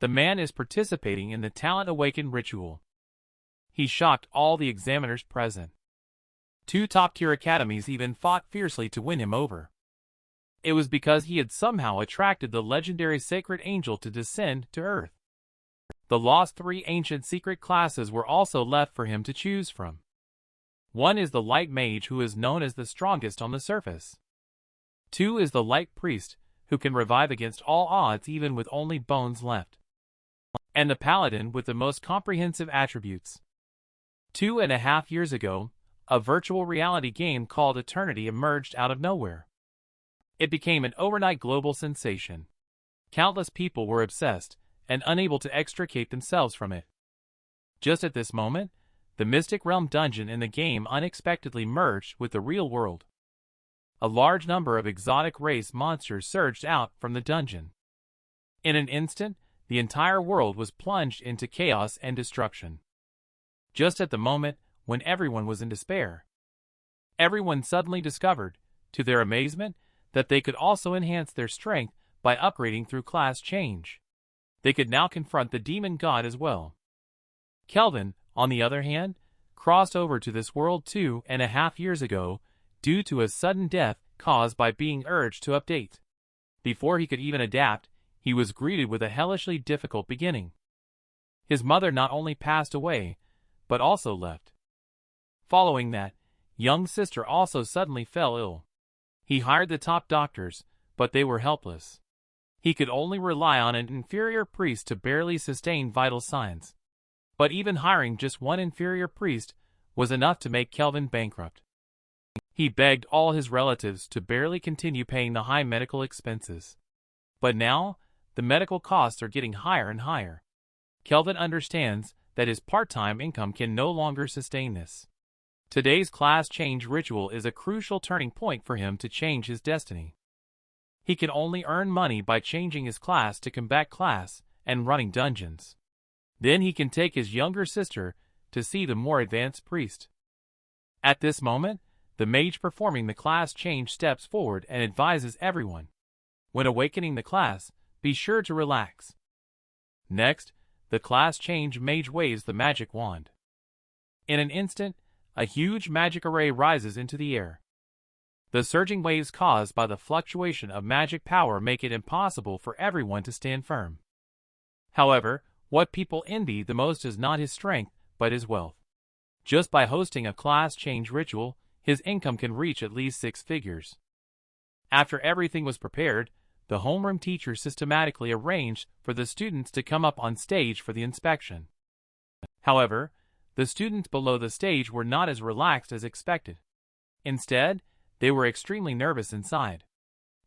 The man is participating in the Talent Awaken ritual. He shocked all the examiners present. 2 top-tier academies even fought fiercely to win him over. It was because he had somehow attracted the legendary sacred angel to descend to Earth. The lost 3 ancient secret classes were also left for him to choose from. One is the Light Mage, who is known as the strongest on the surface. 2 is the Light Priest, who can revive against all odds even with only bones left. And the Paladin with the most comprehensive attributes. 2.5 years ago, a virtual reality game called Eternity emerged out of nowhere. It became an overnight global sensation. Countless people were obsessed and unable to extricate themselves from it. Just at this moment, the Mystic Realm dungeon in the game unexpectedly merged with the real world. A large number of exotic race monsters surged out from the dungeon. In an instant, the entire world was plunged into chaos and destruction. Just at the moment when everyone was in despair, everyone suddenly discovered, to their amazement, that they could also enhance their strength by upgrading through class change. They could now confront the demon god as well. Kelvin, on the other hand, crossed over to this world 2.5 years ago due to a sudden death caused by being urged to update. Before he could even adapt, he was greeted with a hellishly difficult beginning. His mother not only passed away, but also left. Following that, young sister also suddenly fell ill. He hired the top doctors, but they were helpless. He could only rely on an inferior priest to barely sustain vital signs. But even hiring just one inferior priest was enough to make Kelvin bankrupt. He begged all his relatives to barely continue paying the high medical expenses. But now, the medical costs are getting higher and higher. Kelvin understands that his part-time income can no longer sustain this. Today's class change ritual is a crucial turning point for him to change his destiny. He can only earn money by changing his class to combat class and running dungeons. Then he can take his younger sister to see the more advanced priest. At this moment, the mage performing the class change steps forward and advises everyone. When awakening the class, be sure to relax. Next, the class change mage waves the magic wand. In an instant, a huge magic array rises into the air. The surging waves caused by the fluctuation of magic power make it impossible for everyone to stand firm. However, what people envy the most is not his strength, but his wealth. Just by hosting a class change ritual, his income can reach at least 6 figures. After everything was prepared, the homeroom teacher systematically arranged for the students to come up on stage for the inspection. However, the students below the stage were not as relaxed as expected. Instead, they were extremely nervous inside,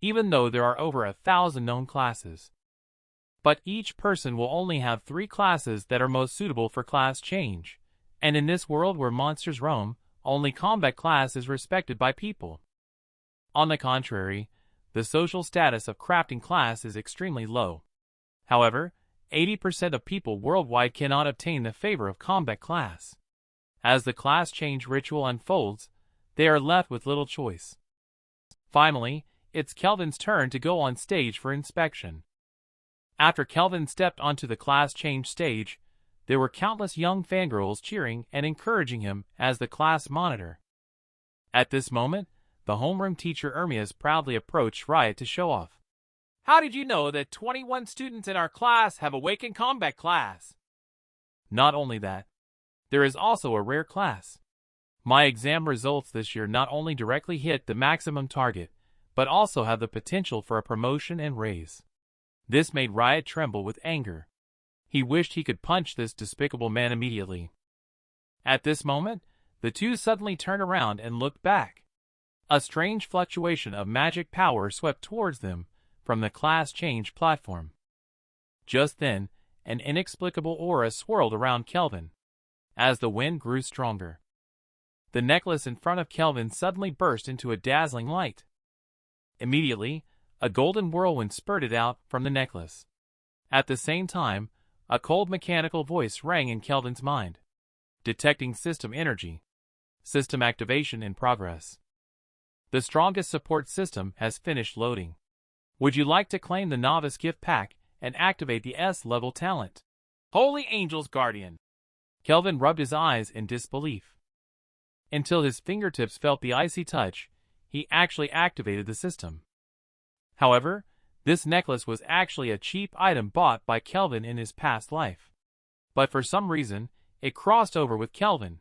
even though there are over 1,000 known classes. But each person will only have 3 classes that are most suitable for class change, and in this world where monsters roam, only combat class is respected by people. On the contrary, the social status of crafting class is extremely low. However, 80% of people worldwide cannot obtain the favor of combat class. As the class change ritual unfolds, they are left with little choice. Finally, it's Kelvin's turn to go on stage for inspection. After Kelvin stepped onto the class change stage, there were countless young fangirls cheering and encouraging him as the class monitor. At this moment, the homeroom teacher Ermias proudly approached Riot to show off. How did you know that 21 students in our class have awakened combat class? Not only that, there is also a rare class. My exam results this year not only directly hit the maximum target, but also have the potential for a promotion and raise. This made Riot tremble with anger. He wished he could punch this despicable man immediately. At this moment, the two suddenly turned around and looked back. A strange fluctuation of magic power swept towards them from the class change platform. Just then, an inexplicable aura swirled around Kelvin. As the wind grew stronger, the necklace in front of Kelvin suddenly burst into a dazzling light. Immediately, a golden whirlwind spurted out from the necklace. At the same time, a cold mechanical voice rang in Kelvin's mind. Detecting system energy. System activation in progress. The strongest support system has finished loading. Would you like to claim the novice gift pack and activate the S-level talent. Holy Angel's Guardian! Kelvin rubbed his eyes in disbelief. Until his fingertips felt the icy touch, he actually activated the system. However, this necklace was actually a cheap item bought by Kelvin in his past life. But for some reason, it crossed over with Kelvin.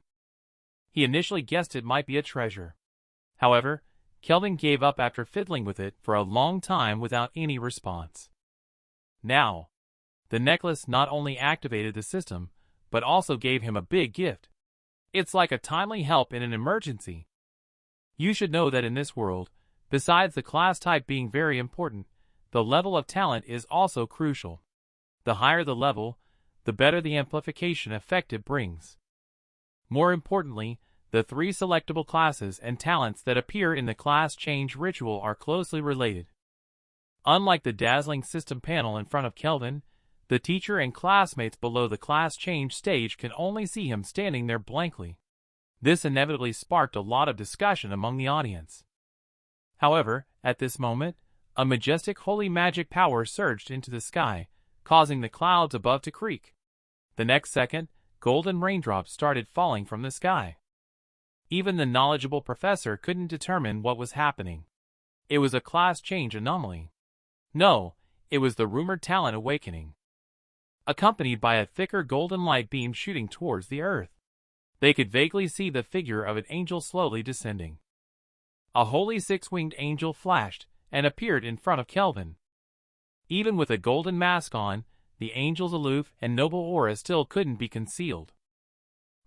He initially guessed it might be a treasure. However, Kelvin gave up after fiddling with it for a long time without any response. Now, the necklace not only activated the system, but also gave him a big gift. It's like a timely help in an emergency. You should know that in this world, besides the class type being very important, the level of talent is also crucial. The higher the level, the better the amplification effect it brings. More importantly, the 3 selectable classes and talents that appear in the class change ritual are closely related. Unlike the dazzling system panel in front of Kelvin, the teacher and classmates below the class change stage can only see him standing there blankly. This inevitably sparked a lot of discussion among the audience. However, at this moment, a majestic holy magic power surged into the sky, causing the clouds above to creak. The next second, golden raindrops started falling from the sky. Even the knowledgeable professor couldn't determine what was happening. It was a class change anomaly. No, it was the rumored talent awakening, accompanied by a thicker golden light beam shooting towards the earth. They could vaguely see the figure of an angel slowly descending. A holy 6-winged angel flashed and appeared in front of Kelvin. Even with a golden mask on, the angel's aloof and noble aura still couldn't be concealed.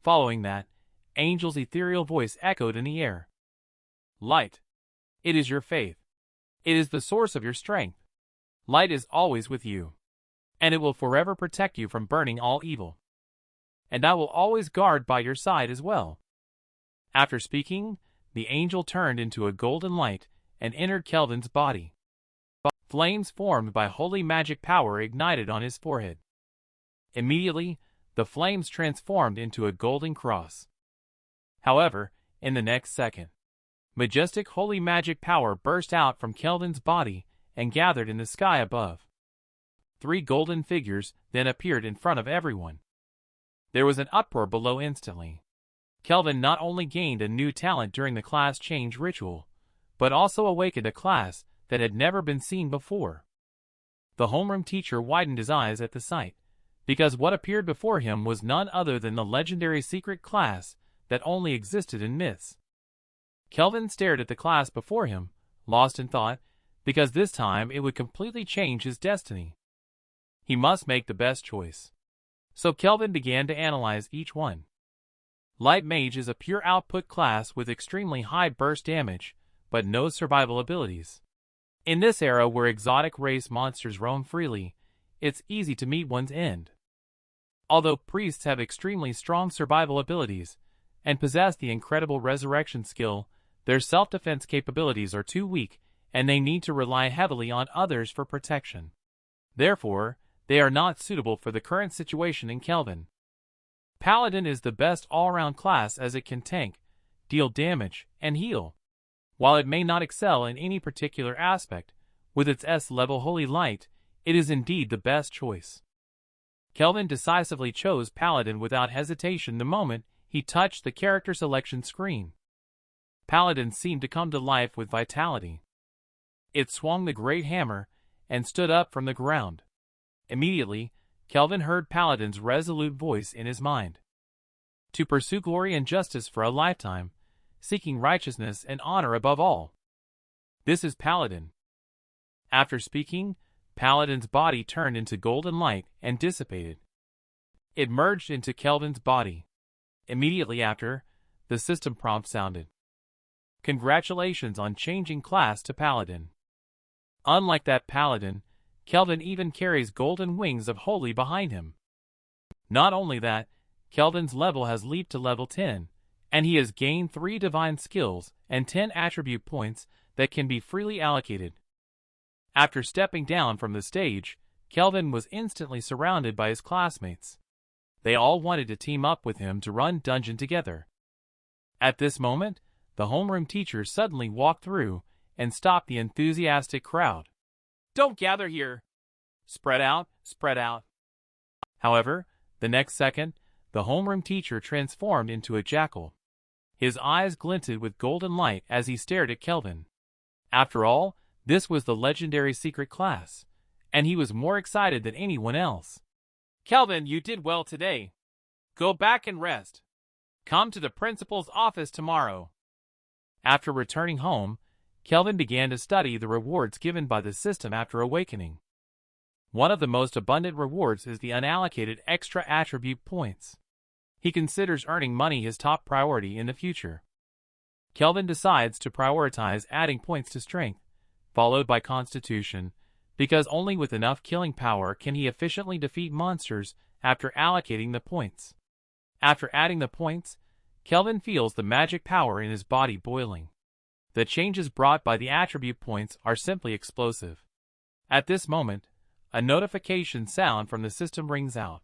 Following that, Angel's ethereal voice echoed in the air. Light. It is your faith. It is the source of your strength. Light is always with you, and it will forever protect you from burning all evil. And I will always guard by your side as well. After speaking, the angel turned into a golden light and entered Kelvin's body. Flames formed by holy magic power ignited on his forehead. Immediately, the flames transformed into a golden cross. However, in the next second, majestic holy magic power burst out from Kelvin's body and gathered in the sky above. 3 golden figures then appeared in front of everyone. There was an uproar below instantly. Kelvin not only gained a new talent during the class change ritual, but also awakened a class that had never been seen before. The homeroom teacher widened his eyes at the sight, because what appeared before him was none other than the legendary secret class that only existed in myths. Kelvin stared at the class before him, lost in thought, because this time it would completely change his destiny. He must make the best choice. So Kelvin began to analyze each one. Light Mage is a pure output class with extremely high burst damage, but no survival abilities. In this era where exotic race monsters roam freely, it's easy to meet one's end. Although priests have extremely strong survival abilities, and possess the incredible resurrection skill, their self-defense capabilities are too weak, and they need to rely heavily on others for protection. Therefore, they are not suitable for the current situation in Kelvin. Paladin is the best all-around class as it can tank, deal damage, and heal. While it may not excel in any particular aspect, with its S-level holy light, it is indeed the best choice. Kelvin decisively chose Paladin without hesitation the moment he touched the character selection screen. Paladin seemed to come to life with vitality. It swung the great hammer and stood up from the ground. Immediately, Kelvin heard Paladin's resolute voice in his mind. To pursue glory and justice for a lifetime, seeking righteousness and honor above all. This is Paladin. After speaking, Paladin's body turned into golden light and dissipated. It merged into Kelvin's body. Immediately after, the system prompt sounded. Congratulations on changing class to Paladin. Unlike that Paladin, Kelvin even carries golden wings of holy behind him. Not only that, Kelvin's level has leaped to level 10, and he has gained 3 divine skills and 10 attribute points that can be freely allocated. After stepping down from the stage, Kelvin was instantly surrounded by his classmates. They all wanted to team up with him to run dungeon together. At this moment, the homeroom teacher suddenly walked through and stopped the enthusiastic crowd. Don't gather here! Spread out, spread out. However, the next second, the homeroom teacher transformed into a jackal. His eyes glinted with golden light as he stared at Kelvin. After all, this was the legendary secret class, and he was more excited than anyone else. Kelvin, you did well today. Go back and rest. Come to the principal's office tomorrow. After returning home, Kelvin began to study the rewards given by the system after awakening. One of the most abundant rewards is the unallocated extra attribute points. He considers earning money his top priority in the future. Kelvin decides to prioritize adding points to strength, followed by constitution, because only with enough killing power can he efficiently defeat monsters after allocating the points. After adding the points, Kelvin feels the magic power in his body boiling. The changes brought by the attribute points are simply explosive. At this moment, a notification sound from the system rings out.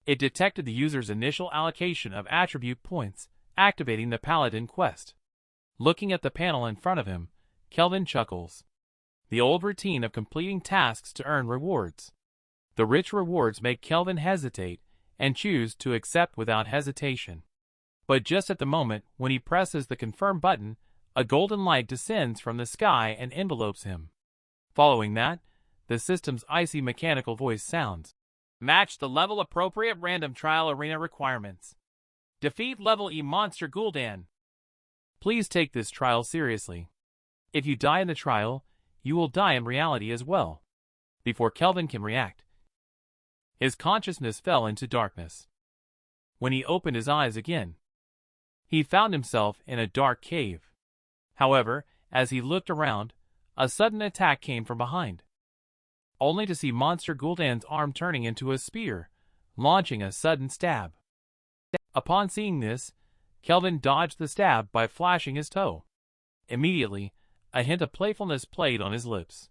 It detected the user's initial allocation of attribute points, activating the Paladin quest. Looking at the panel in front of him, Kelvin chuckles. The old routine of completing tasks to earn rewards. The rich rewards make Kelvin hesitate and choose to accept without hesitation. But just at the moment when he presses the confirm button, a golden light descends from the sky and envelopes him. Following that, the system's icy mechanical voice sounds. Match the level appropriate random trial arena requirements. Defeat level E monster Gul'dan. Please take this trial seriously. If you die in the trial, you will die in reality as well. Before Kelvin can react, his consciousness fell into darkness. When he opened his eyes again, he found himself in a dark cave. However, as he looked around, a sudden attack came from behind, only to see Monster Gul'dan's arm turning into a spear, launching a sudden stab. Upon seeing this, Kelvin dodged the stab by flashing his toe. Immediately, a hint of playfulness played on his lips.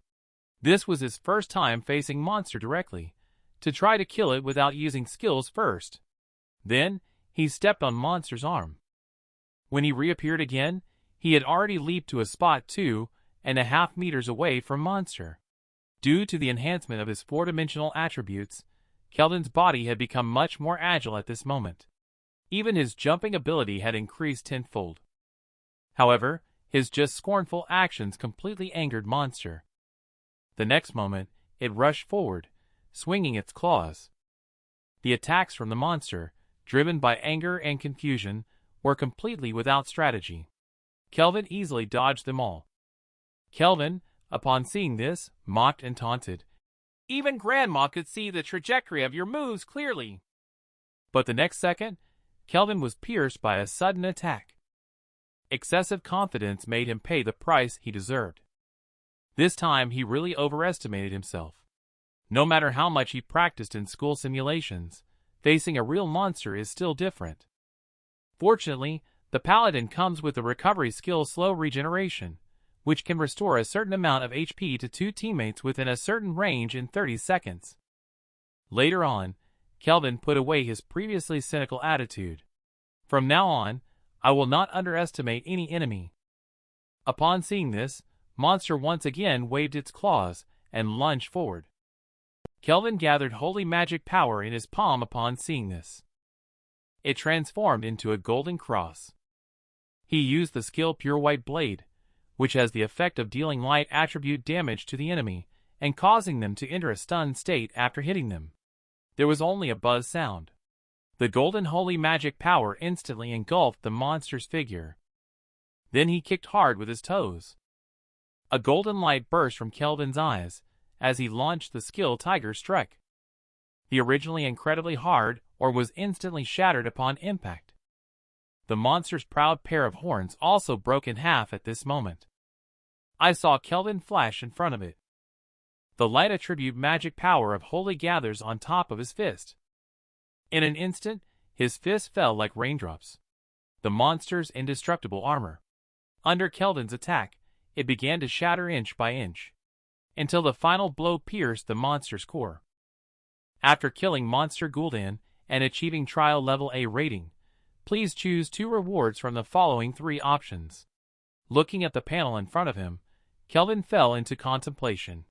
This was his first time facing Monster directly, to try to kill it without using skills first. Then, he stepped on Monster's arm. When he reappeared again, he had already leaped to a spot 2.5 meters away from Monster. Due to the enhancement of his four-dimensional attributes, Kelvin's body had become much more agile at this moment. Even his jumping ability had increased tenfold. However, his just scornful actions completely angered Monster. The next moment, it rushed forward, swinging its claws. The attacks from the monster, driven by anger and confusion, were completely without strategy. Kelvin easily dodged them all. Kelvin, upon seeing this, mocked and taunted. Even Grandma could see the trajectory of your moves clearly. But the next second, Kelvin was pierced by a sudden attack. Excessive confidence made him pay the price he deserved. This time he really overestimated himself. No matter how much he practiced in school simulations, facing a real monster is still different. Fortunately, the Paladin comes with the recovery skill Slow Regeneration, which can restore a certain amount of HP to two teammates within a certain range in 30 seconds. Later on, Kelvin put away his previously cynical attitude. From now on, I will not underestimate any enemy. Upon seeing this, Monster once again waved its claws and lunged forward. Kelvin gathered holy magic power in his palm upon seeing this. It transformed into a golden cross. He used the skill Pure White Blade, which has the effect of dealing light attribute damage to the enemy and causing them to enter a stunned state after hitting them. There was only a buzz sound. The golden holy magic power instantly engulfed the monster's figure. Then he kicked hard with his toes. A golden light burst from Kelvin's eyes as he launched the skill Tiger Strike. The originally incredibly hard orb was instantly shattered upon impact. The monster's proud pair of horns also broke in half at this moment. I saw Kelvin flash in front of it. The light attribute magic power of Holy gathers on top of his fist. In an instant, his fist fell like raindrops. The monster's indestructible armor. Under Kelvin's attack, it began to shatter inch by inch, until the final blow pierced the monster's core. After killing Monster Gul'dan and achieving Trial Level A rating, please choose 2 rewards from the following 3 options. Looking at the panel in front of him, Kelvin fell into contemplation.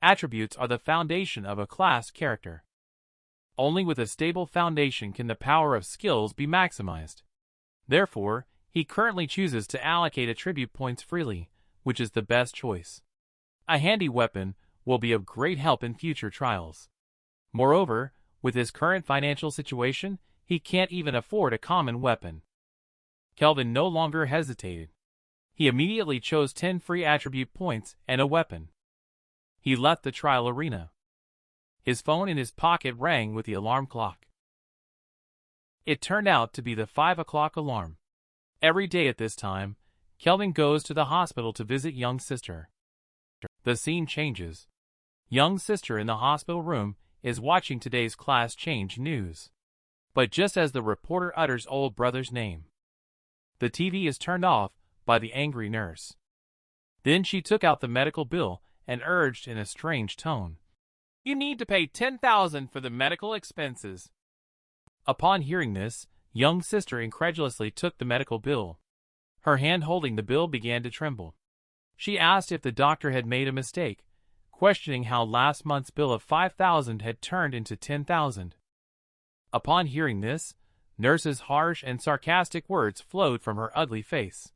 Attributes are the foundation of a class character. Only with a stable foundation can the power of skills be maximized. Therefore, he currently chooses to allocate attribute points freely, which is the best choice. A handy weapon will be of great help in future trials. Moreover, with his current financial situation, he can't even afford a common weapon. Kelvin no longer hesitated. He immediately chose 10 free attribute points and a weapon. He left the trial arena. His phone in his pocket rang with the alarm clock. It turned out to be the 5 o'clock alarm. Every day at this time, Kelvin goes to the hospital to visit young sister. The scene changes. Young sister in the hospital room is watching today's class change news. But just as the reporter utters old brother's name, the TV is turned off by the angry nurse. Then she took out the medical bill and urged in a strange tone, "You need to pay 10,000 for the medical expenses." Upon hearing this, young sister incredulously took the medical bill. Her hand holding the bill began to tremble. She asked if the doctor had made a mistake, questioning how last month's bill of 5,000 had turned into 10,000. Upon hearing this, nurse's harsh and sarcastic words flowed from her ugly face.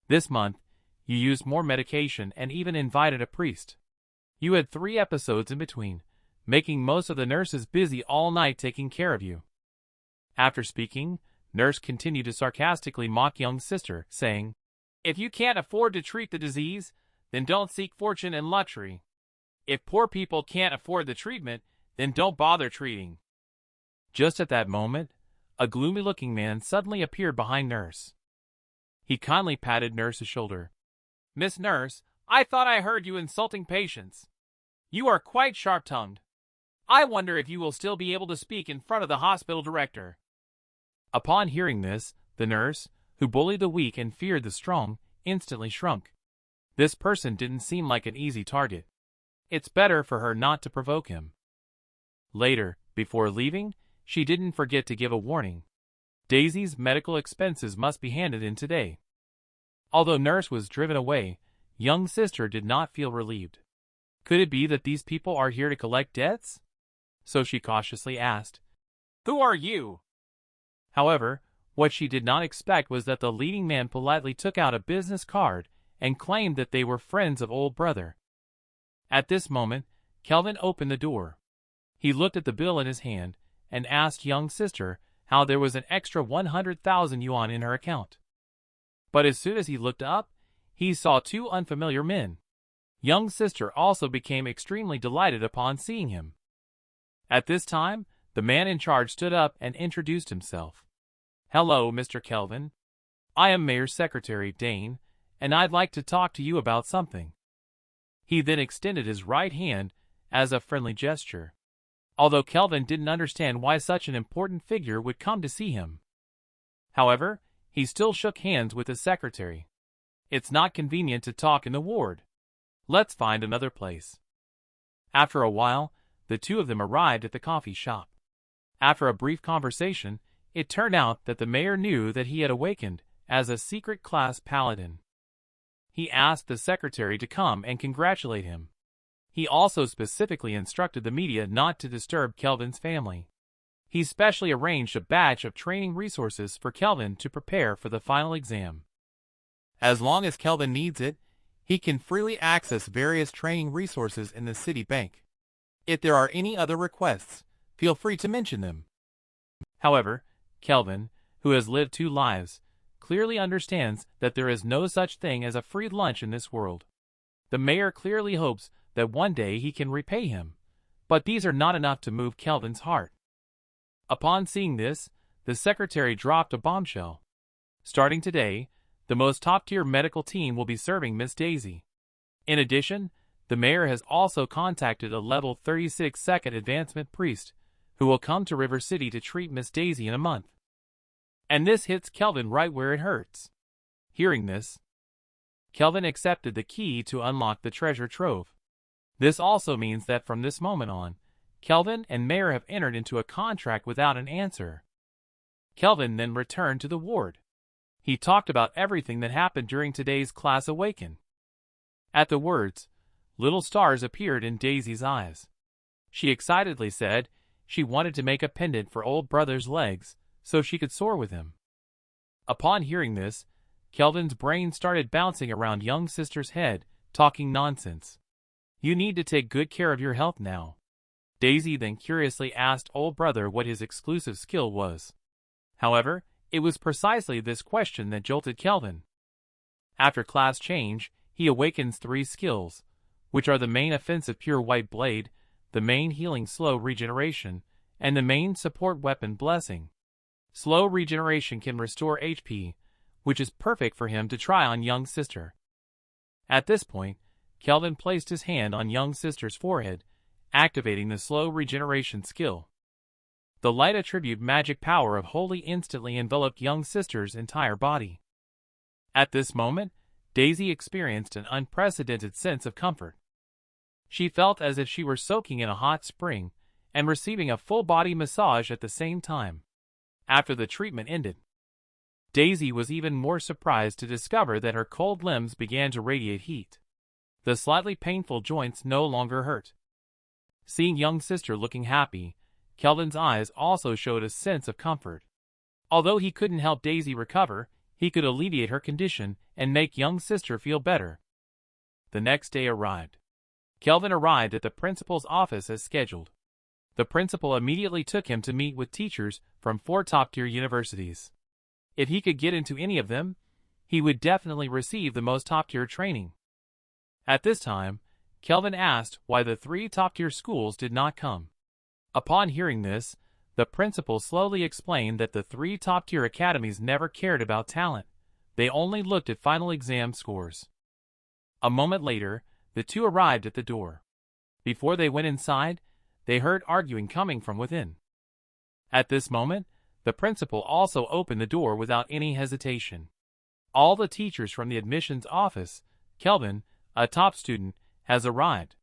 "This month, you used more medication and even invited a priest. You had 3 episodes in between, making most of the nurses busy all night taking care of you." After speaking, nurse continued to sarcastically mock young sister, saying, "If you can't afford to treat the disease, then don't seek fortune and luxury. If poor people can't afford the treatment, then don't bother treating." Just at that moment, a gloomy-looking man suddenly appeared behind nurse. He kindly patted nurse's shoulder. "Miss Nurse, I thought I heard you insulting patients. You are quite sharp-tongued. I wonder if you will still be able to speak in front of the hospital director." Upon hearing this, the nurse, who bullied the weak and feared the strong, instantly shrunk. This person didn't seem like an easy target. It's better for her not to provoke him. Later, before leaving, she didn't forget to give a warning. Daisy's medical expenses must be handed in today. Although nurse was driven away, young sister did not feel relieved. Could it be that these people are here to collect debts? So she cautiously asked, "Who are you?" However, what she did not expect was that the leading man politely took out a business card and claimed that they were friends of old brother. At this moment, Kelvin opened the door. He looked at the bill in his hand and asked young sister how there was an extra 100,000 yuan in her account. But as soon as he looked up, he saw 2 unfamiliar men. Young sister also became extremely delighted upon seeing him. At this time, the man in charge stood up and introduced himself. "Hello, Mr. Kelvin. I am Mayor's Secretary, Dane, and I'd like to talk to you about something." He then extended his right hand as a friendly gesture, although Kelvin didn't understand why such an important figure would come to see him. However, he still shook hands with the secretary. "It's not convenient to talk in the ward. Let's find another place." After a while, the two of them arrived at the coffee shop. After a brief conversation, it turned out that the mayor knew that he had awakened as a secret class paladin. He asked the secretary to come and congratulate him. He also specifically instructed the media not to disturb Kelvin's family. He specially arranged a batch of training resources for Kelvin to prepare for the final exam. As long as Kelvin needs it, he can freely access various training resources in the city bank. If there are any other requests, feel free to mention them. However, Kelvin, who has lived 2 lives, clearly understands that there is no such thing as a free lunch in this world. The mayor clearly hopes that one day he can repay him, but these are not enough to move Kelvin's heart. Upon seeing this, the secretary dropped a bombshell. Starting today, the most top-tier medical team will be serving Miss Daisy. In addition, the mayor has also contacted a level 36 second advancement priest who will come to River City to treat Miss Daisy in a month. And this hits Kelvin right where it hurts. Hearing this, Kelvin accepted the key to unlock the treasure trove. This also means that from this moment on, Kelvin and Mayor have entered into a contract without an answer. Kelvin then returned to the ward. He talked about everything that happened during today's class awaken. At the words, little stars appeared in Daisy's eyes. She excitedly said she wanted to make a pendant for old brother's legs so she could soar with him. Upon hearing this, Kelvin's brain started bouncing around young sister's head, talking nonsense. You need to take good care of your health now. Daisy then curiously asked old brother what his exclusive skill was. However, it was precisely this question that jolted Kelvin. After class change, he awakens 3 skills, which are the main offensive pure white blade, the main healing slow regeneration, and the main support weapon blessing. Slow regeneration can restore HP, which is perfect for him to try on young sister. At this point, Kelvin placed his hand on young sister's forehead, activating the slow regeneration skill. The light attribute magic power of holy instantly enveloped young sister's entire body. At this moment, Daisy experienced an unprecedented sense of comfort. She felt as if she were soaking in a hot spring and receiving a full-body massage at the same time. After the treatment ended, Daisy was even more surprised to discover that her cold limbs began to radiate heat. The slightly painful joints no longer hurt. Seeing young sister looking happy, Kelvin's eyes also showed a sense of comfort. Although he couldn't help Daisy recover, he could alleviate her condition and make young sister feel better. The next day arrived. Kelvin arrived at the principal's office as scheduled. The principal immediately took him to meet with teachers from 4 top-tier universities. If he could get into any of them, he would definitely receive the most top-tier training. At this time, Kelvin asked why the 3 top-tier schools did not come. Upon hearing this, the principal slowly explained that the 3 top-tier academies never cared about talent. They only looked at final exam scores. A moment later, the 2 arrived at the door. Before they went inside, they heard arguing coming from within. At this moment, the principal also opened the door without any hesitation. All the teachers from the admissions office, Kelvin, a top student, has arrived.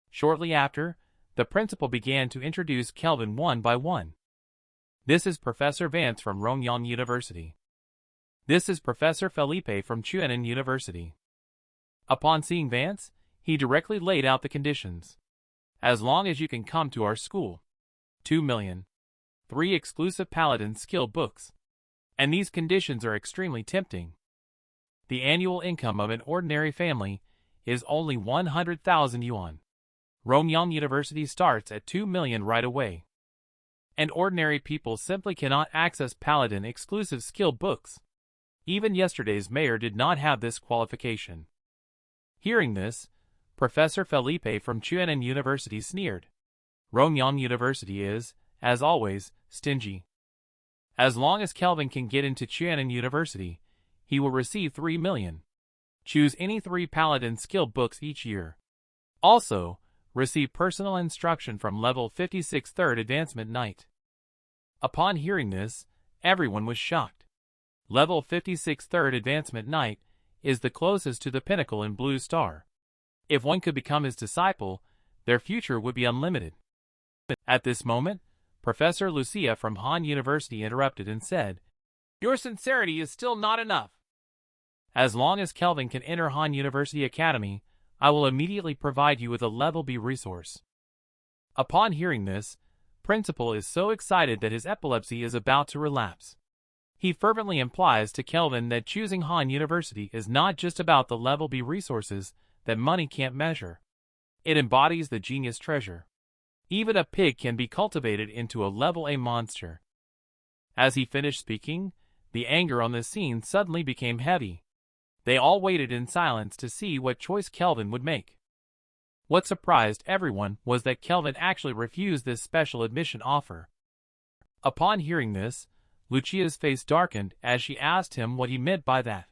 Shortly after, the principal began to introduce Kelvin one by one. This is Professor Vance from Rongyang University. This is Professor Felipe from Chuanan University. Upon seeing Vance, he directly laid out the conditions. As long as you can come to our school. 2 million. 3 exclusive Paladin skill books. And these conditions are extremely tempting. The annual income of an ordinary family is only 100,000 yuan. Rongyang University starts at 2 million right away. And ordinary people simply cannot access Paladin exclusive skill books. Even yesterday's mayor did not have this qualification. Hearing this, Professor Felipe from Chuanan University sneered. Rongyang University is, as always, stingy. As long as Kelvin can get into Chuanan University, he will receive 3 million. Choose any 3 Paladin skill books each year. Also, receive personal instruction from level 56 3rd Advancement Knight. Upon hearing this, everyone was shocked. Level 56 3rd Advancement Knight is the closest to the pinnacle in Blue Star. If one could become his disciple, their future would be unlimited. At this moment, Professor Lucia from Han University interrupted and said, "Your sincerity is still not enough. As long as Kelvin can enter Han University Academy, I will immediately provide you with a level B resource." Upon hearing this, Principal is so excited that his epilepsy is about to relapse. He fervently implies to Kelvin that choosing Han University is not just about the level B resources that money can't measure. It embodies the genius treasure. Even a pig can be cultivated into a level A monster. As he finished speaking, the anger on the scene suddenly became heavy. They all waited in silence to see what choice Kelvin would make. What surprised everyone was that Kelvin actually refused this special admission offer. Upon hearing this, Lucia's face darkened as she asked him what he meant by that.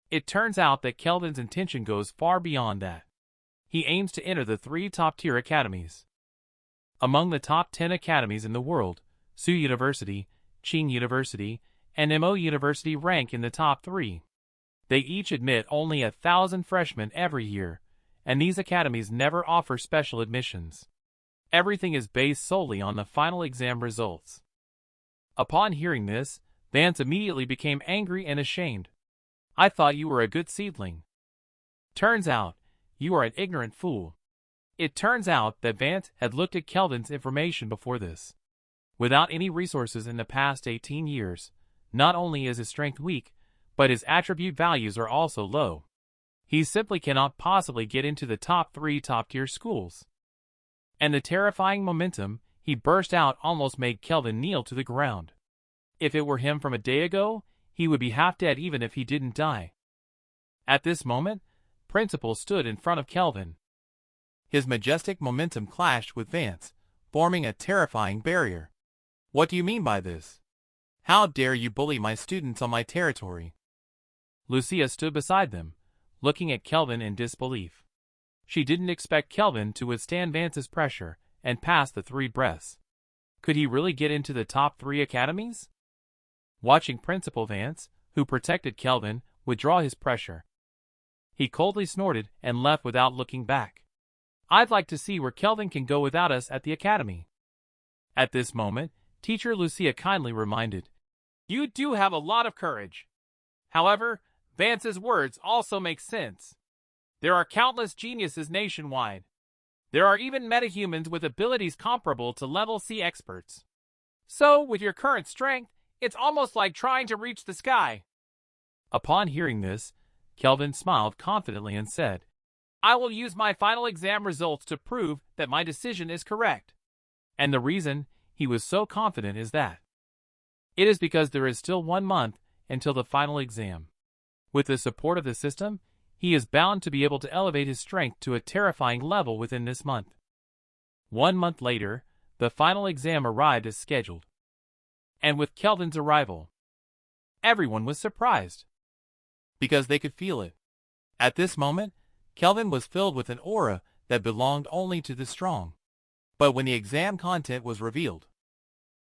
It turns out that Kelvin's intention goes far beyond that. He aims to enter the 3 top-tier academies. Among the top 10 academies in the world, Tsu University, Qing University, and Mo University rank in the top 3. They each admit only 1,000 freshmen every year, and these academies never offer special admissions. Everything is based solely on the final exam results. Upon hearing this, Vance immediately became angry and ashamed. "I thought you were a good seedling. Turns out, You are an ignorant fool. It turns out that Vance had looked at Kelvin's information before this. Without any resources in the past 18 years, not only is his strength weak, but his attribute values are also low. He simply cannot possibly get into the top 3 top-tier schools. And the terrifying momentum he burst out almost made Kelvin kneel to the ground. If it were him from a day ago, he would be half dead even if he didn't die. At this moment, Principal stood in front of Kelvin. His majestic momentum clashed with Vance, forming a terrifying barrier. What do you mean by this? How dare you bully my students on my territory? Lucia stood beside them, looking at Kelvin in disbelief. She didn't expect Kelvin to withstand Vance's pressure and pass the 3 breaths. Could he really get into the top 3 academies? Watching Principal Vance, who protected Kelvin, withdraw his pressure, he coldly snorted and left without looking back. I'd like to see where Kelvin can go without us at the academy. At this moment, Teacher Lucia kindly reminded, You do have a lot of courage. However, Vance's words also make sense. There are countless geniuses nationwide. There are even metahumans with abilities comparable to level C experts. So, with your current strength, it's almost like trying to reach the sky. Upon hearing this, Kelvin smiled confidently and said, I will use my final exam results to prove that my decision is correct. And the reason he was so confident is that it is because there is still 1 month until the final exam. With the support of the system, he is bound to be able to elevate his strength to a terrifying level within this month. 1 month later, the final exam arrived as scheduled. And with Kelvin's arrival, everyone was surprised, because they could feel it. At this moment, Kelvin was filled with an aura that belonged only to the strong. But when the exam content was revealed,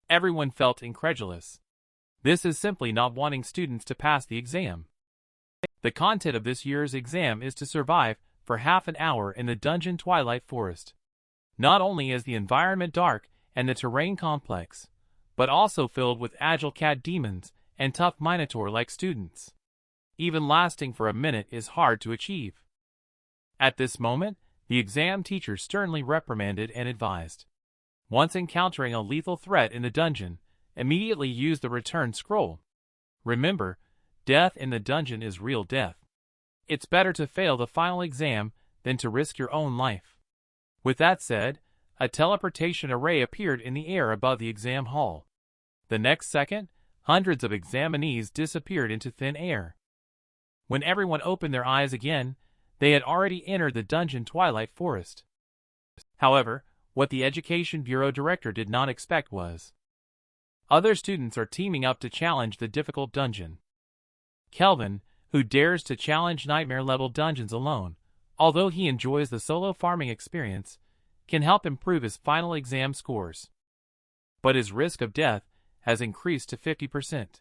everyone felt incredulous. This is simply not wanting students to pass the exam. The content of this year's exam is to survive for half an hour in the dungeon Twilight Forest. Not only is the environment dark and the terrain complex, but also filled with agile cat demons and tough minotaur-like students. Even lasting for a minute is hard to achieve. At this moment, the exam teacher sternly reprimanded and advised. Once encountering a lethal threat in the dungeon, immediately use the return scroll. Remember, death in the dungeon is real death. It's better to fail the final exam than to risk your own life. With that said, a teleportation array appeared in the air above the exam hall. The next second, hundreds of examinees disappeared into thin air. When everyone opened their eyes again, they had already entered the dungeon Twilight Forest. However, what the Education Bureau director did not expect was other students are teaming up to challenge the difficult dungeon. Kelvin, who dares to challenge nightmare-level dungeons alone, although he enjoys the solo farming experience, can help improve his final exam scores. But his risk of death has increased to 50%.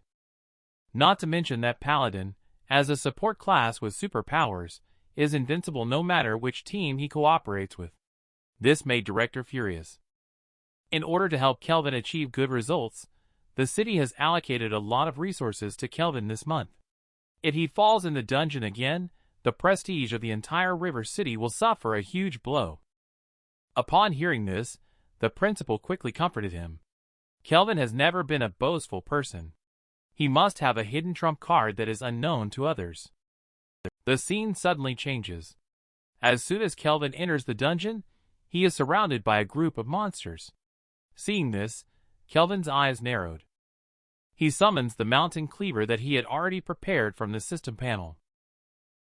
Not to mention that Paladin, as a support class with superpowers, is invincible no matter which team he cooperates with. This made Director furious. In order to help Kelvin achieve good results, the city has allocated a lot of resources to Kelvin this month. If he falls in the dungeon again, the prestige of the entire River City will suffer a huge blow. Upon hearing this, the principal quickly comforted him. Kelvin has never been a boastful person. He must have a hidden trump card that is unknown to others. The scene suddenly changes. As soon as Kelvin enters the dungeon, he is surrounded by a group of monsters. Seeing this, Kelvin's eyes narrowed. He summons the mountain cleaver that he had already prepared from the system panel.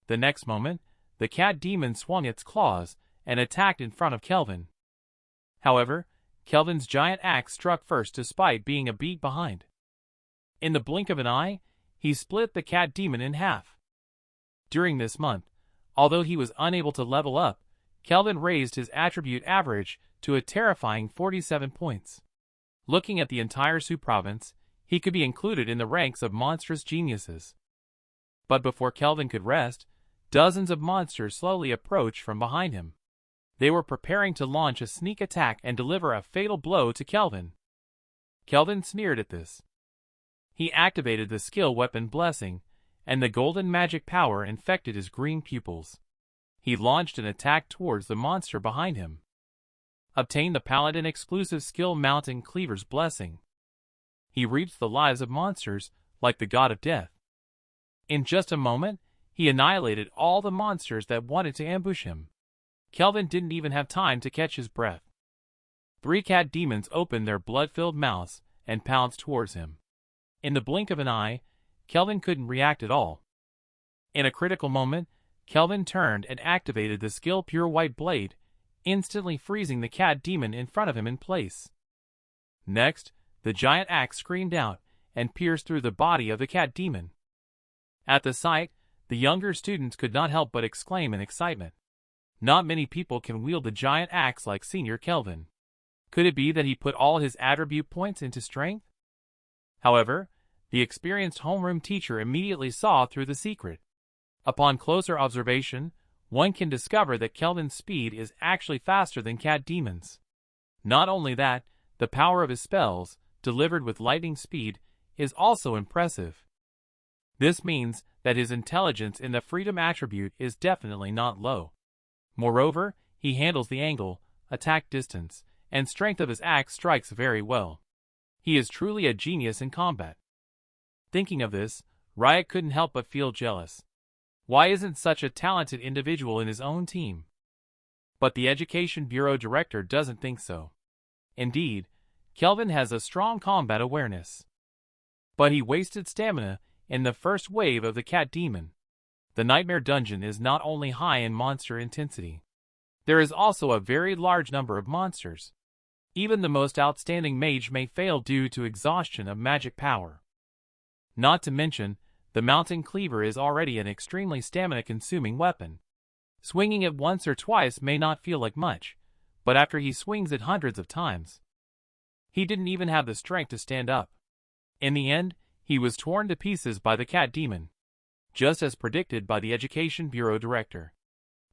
The next moment, the cat demon swung its claws and attacked in front of Kelvin. However, Kelvin's giant axe struck first despite being a beat behind. In the blink of an eye, he split the cat demon in half. During this month, although he was unable to level up, Kelvin raised his attribute average to a terrifying 47 points. Looking at the entire Su province, he could be included in the ranks of monstrous geniuses. But before Kelvin could rest, dozens of monsters slowly approached from behind him. They were preparing to launch a sneak attack and deliver a fatal blow to Kelvin. Kelvin sneered at this. He activated the skill weapon Blessing, and the golden magic power infected his green pupils. He launched an attack towards the monster behind him. Obtained the Paladin exclusive skill Mountain Cleaver's Blessing. He reaps the lives of monsters like the god of death. In just a moment, he annihilated all the monsters that wanted to ambush him. Kelvin didn't even have time to catch his breath. 3 cat demons opened their blood-filled mouths and pounced towards him. In the blink of an eye, Kelvin couldn't react at all. In a critical moment, Kelvin turned and activated the skill Pure White Blade, instantly freezing the cat demon in front of him in place. Next, the giant axe screamed out and pierced through the body of the cat demon. At the sight, the younger students could not help but exclaim in excitement. Not many people can wield the giant axe like Senior Kelvin. Could it be that he put all his attribute points into strength? However, the experienced homeroom teacher immediately saw through the secret. Upon closer observation, one can discover that Kelvin's speed is actually faster than cat demons. Not only that, the power of his spells, delivered with lightning speed, is also impressive. This means that his intelligence in the freedom attribute is definitely not low. Moreover, he handles the angle, attack distance, and strength of his axe strikes very well. He is truly a genius in combat. Thinking of this, Riot couldn't help but feel jealous. Why isn't such a talented individual in his own team? But the Education Bureau director doesn't think so. Indeed, Kelvin has a strong combat awareness. But he wasted stamina in the first wave of the cat demon. The Nightmare Dungeon is not only high in monster intensity. There is also a very large number of monsters. Even the most outstanding mage may fail due to exhaustion of magic power. Not to mention, the Mountain Cleaver is already an extremely stamina-consuming weapon. Swinging it once or twice may not feel like much, but after he swings it hundreds of times, he didn't even have the strength to stand up. In the end, he was torn to pieces by the cat demon, just as predicted by the Education Bureau director.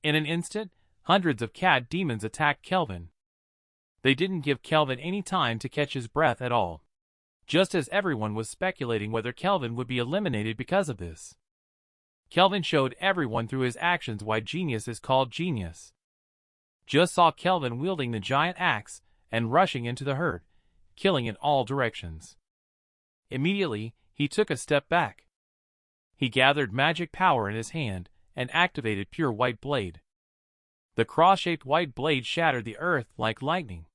In an instant, hundreds of cat demons attacked Kelvin. They didn't give Kelvin any time to catch his breath at all, just as everyone was speculating whether Kelvin would be eliminated because of this. Kelvin showed everyone through his actions why genius is called genius. Just saw Kelvin wielding the giant axe and rushing into the herd, killing in all directions. Immediately, he took a step back. He gathered magic power in his hand and activated Pure White Blade. The cross-shaped white blade shattered the earth like lightning.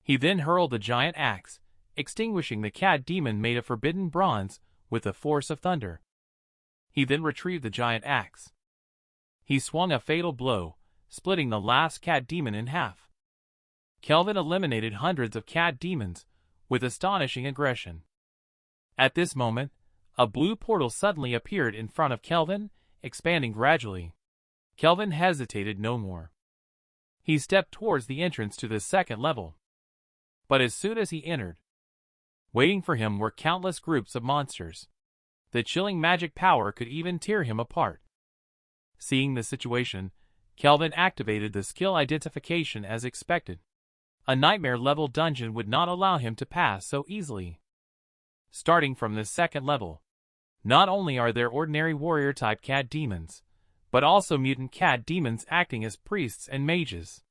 He then hurled the giant axe, extinguishing the cat demon made of forbidden bronze with the force of thunder. He then retrieved the giant axe. He swung a fatal blow, splitting the last cat demon in half. Kelvin eliminated hundreds of cat demons with astonishing aggression. At this moment, a blue portal suddenly appeared in front of Kelvin, expanding gradually. Kelvin hesitated no more. He stepped towards the entrance to the second level. But as soon as he entered, waiting for him were countless groups of monsters. The chilling magic power could even tear him apart. Seeing the situation, Kelvin activated the skill identification as expected. A nightmare-level dungeon would not allow him to pass so easily. Starting from the second level, not only are there ordinary warrior-type cat demons, but also mutant cat demons acting as priests and mages.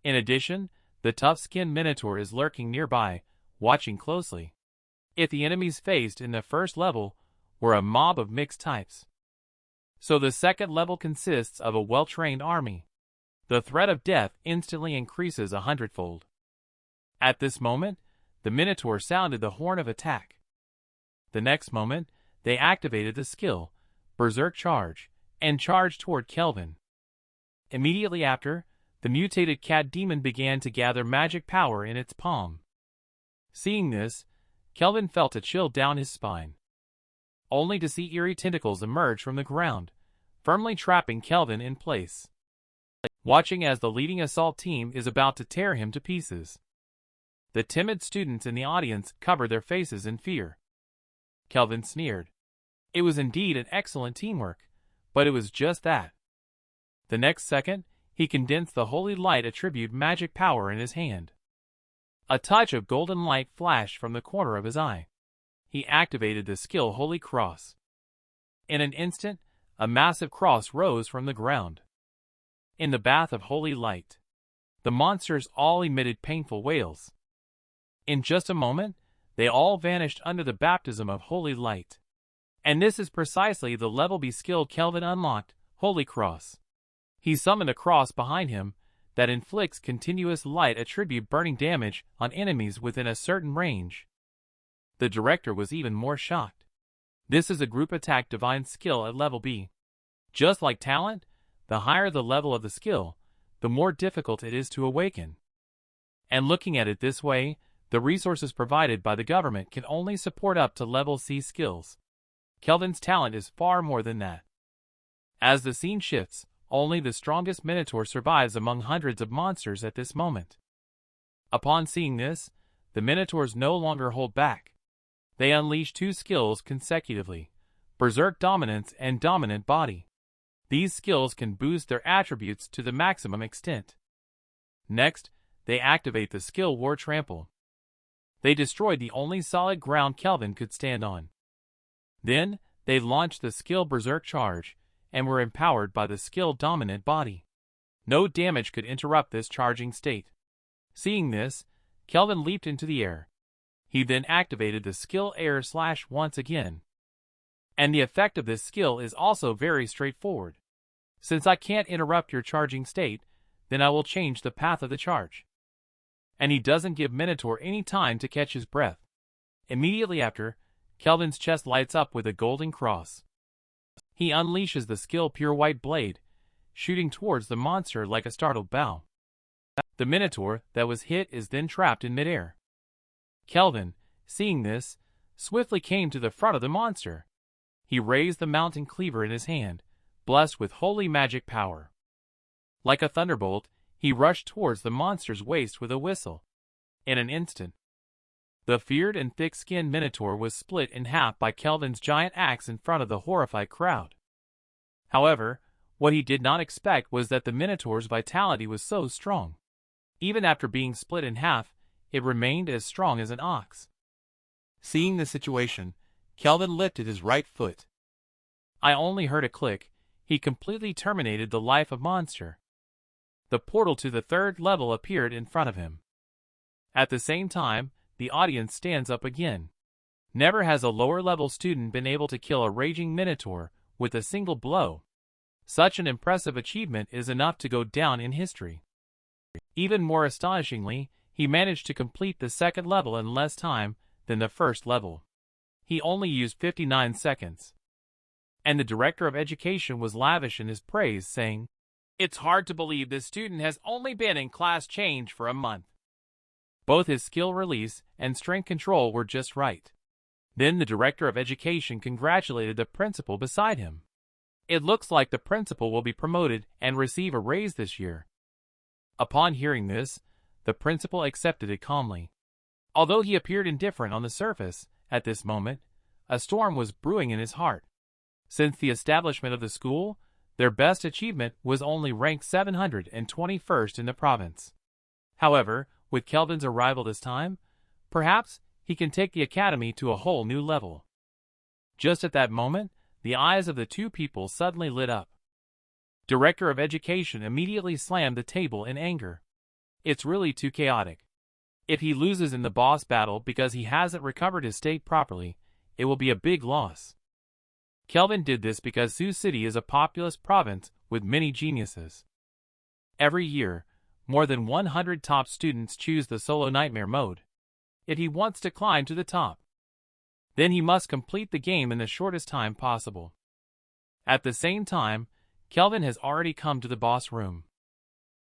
In addition, the tough-skinned minotaur is lurking nearby, watching closely. If the enemies faced in the first level were a mob of mixed types, so the second level consists of a well-trained army. The threat of death instantly increases 100-fold. At this moment, the minotaur sounded the horn of attack. The next moment, they activated the skill, Berserk Charge, and charged toward Kelvin. Immediately after, the mutated cat demon began to gather magic power in its palm. Seeing this, Kelvin felt a chill down his spine, only to see eerie tentacles emerge from the ground, firmly trapping Kelvin in place. Watching as the leading assault team is about to tear him to pieces, the timid students in the audience covered their faces in fear. Kelvin sneered. It was indeed an excellent teamwork, but it was just that. The next second, he condensed the Holy Light attribute magic power in his hand. A touch of golden light flashed from the corner of his eye. He activated the skill Holy Cross. In an instant, a massive cross rose from the ground. In the bath of holy light, the monsters all emitted painful wails. In just a moment, they all vanished under the baptism of holy light. And this is precisely the level B skill Kelvin unlocked, Holy Cross. He summoned a cross behind him that inflicts continuous light attribute burning damage on enemies within a certain range. The director was even more shocked. This is a group attack divine skill at level B. Just like talent, the higher the level of the skill, the more difficult it is to awaken. And looking at it this way, the resources provided by the government can only support up to level C skills. Kelvin's talent is far more than that. As the scene shifts, only the strongest Minotaur survives among hundreds of monsters at this moment. Upon seeing this, the Minotaurs no longer hold back. They unleash two skills consecutively, Berserk Dominance and Dominant Body. These skills can boost their attributes to the maximum extent. Next, they activate the skill War Trample. They destroyed the only solid ground Kelvin could stand on. Then, they launched the skill Berserk Charge, and were empowered by the skill Dominant Body. No damage could interrupt this charging state. Seeing this, Kelvin leaped into the air. He then activated the skill Air Slash once again. And the effect of this skill is also very straightforward. Since I can't interrupt your charging state, then I will change the path of the charge. And he doesn't give Minotaur any time to catch his breath. Immediately after, Kelvin's chest lights up with a golden cross. He unleashes the skill Pure White Blade, shooting towards the monster like a startled bow. The Minotaur that was hit is then trapped in midair. Kelvin, seeing this, swiftly came to the front of the monster. He raised the mountain cleaver in his hand, blessed with holy magic power. Like a thunderbolt, he rushed towards the monster's waist with a whistle. In an instant, the feared and thick-skinned Minotaur was split in half by Kelvin's giant axe in front of the horrified crowd. However, what he did not expect was that the Minotaur's vitality was so strong. Even after being split in half, it remained as strong as an ox. Seeing the situation, Kelvin lifted his right foot. I only heard a click. He completely terminated the life of monster. The portal to the third level appeared in front of him. At the same time, the audience stands up again. Never has a lower-level student been able to kill a raging Minotaur with a single blow. Such an impressive achievement is enough to go down in history. Even more astonishingly, he managed to complete the second level in less time than the first level. He only used 59 seconds. And the director of education was lavish in his praise, saying, "It's hard to believe this student has only been in class change for a month." Both his skill release and strength control were just right. Then the director of education congratulated the principal beside him. It looks like the principal will be promoted and receive a raise this year. Upon hearing this, the principal accepted it calmly. Although he appeared indifferent on the surface, at this moment, a storm was brewing in his heart. Since the establishment of the school, their best achievement was only ranked 721st in the province. However, with Kelvin's arrival this time, perhaps he can take the academy to a whole new level. Just at that moment, the eyes of the two people suddenly lit up. Director of Education immediately slammed the table in anger. It's really too chaotic. If he loses in the boss battle because he hasn't recovered his state properly, it will be a big loss. Kelvin did this because Sioux City is a populous province with many geniuses. Every year, more than 100 top students choose the solo nightmare mode. If he wants to climb to the top, then he must complete the game in the shortest time possible. At the same time, Kelvin has already come to the boss room.